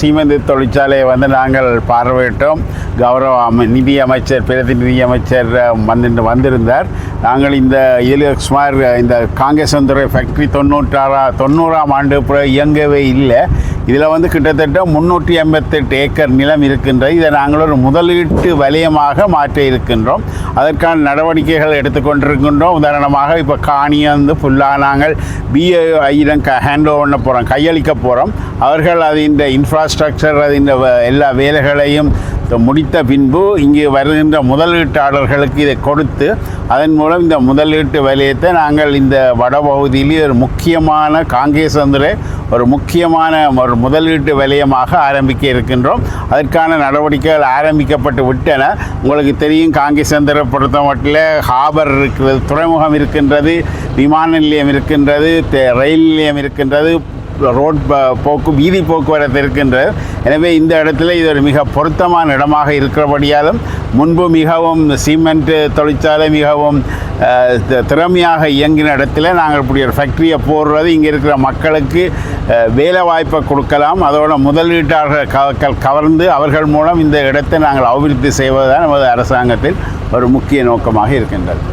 சீமெந்து தொழிற்சாலையை வந்து நாங்கள் பார்வையிட்டோம். கௌரவ நிதி அமைச்சர் பிரதி அமைச்சர் வந்திருந்தார். நாங்கள் இந்த இதில் சுமார் இந்த காங்கேசந்துறை ஃபேக்ட்ரி 90ஆம் ஆண்டு இயங்கவே இல்லை. இதில் வந்து கிட்டத்தட்ட 358 ஏக்கர் நிலம் இருக்கின்றது. இதை நாங்கள் ஒரு முதலீட்டு வலயமாக மாற்ற இருக்கின்றோம். அதற்கான நடவடிக்கைகள் எடுத்துக்கொண்டிருக்கின்றோம். உதாரணமாக இப்போ காணியை வந்து ஃபுல்லாக நாங்கள் பிஐயிடம் ஹேண்ட் ஓவர் பண்ண போகிறோம், கையளிக்க போகிறோம். அவர்கள் அது இந்த இன்ஃப்ராஸ்ட்ரக்சர் அது இந்த எல்லா வேலைகளையும் முடித்த பின்பு இங்கே வருகின்ற முதலீட்டாளர்களுக்கு இதை கொடுத்து அதன் மூலம் இந்த முதலீட்டு வலயத்தை நாங்கள் இந்த வடபகுதியிலே ஒரு முக்கியமான காங்கேசந்துறை ஒரு முக்கியமான ஒரு முதலீட்டு வலயமாக ஆரம்பிக்க இருக்கின்றோம். அதற்கான நடவடிக்கைகள் ஆரம்பிக்கப்பட்டு விட்டன. உங்களுக்கு தெரியும், காங்கேசந்துறை பொறுத்த மட்டில் ஹாபர் இருக்கிறது, துறைமுகம் இருக்கின்றது, விமான நிலையம் இருக்கின்றது, ரயில் நிலையம் இருக்கின்றது, ரோட் வீதி போக்குவரத்து இருக்கின்றது. எனவே இந்த இடத்துல இது ஒரு மிக பொருத்தமான இடமாக இருக்கிறபடியாலும் முன்பு மிகவும் சிமெண்ட் தொழிற்சாலை மிகவும் திறமையாக இயங்கின இடத்துல நாங்கள் இப்படி ஒரு ஃபேக்ட்ரியை போடுறது இங்கே இருக்கிற மக்களுக்கு வேலை வாய்ப்பை கொடுக்கலாம். அதோட முதலீட்டாளர்கள் கவர்ந்து அவர்கள் மூலம் இந்த இடத்தை நாங்கள் அபிவிருத்தி செய்வதுதான் நமது அரசாங்கத்தின் ஒரு முக்கிய நோக்கமாக இருக்கின்றது.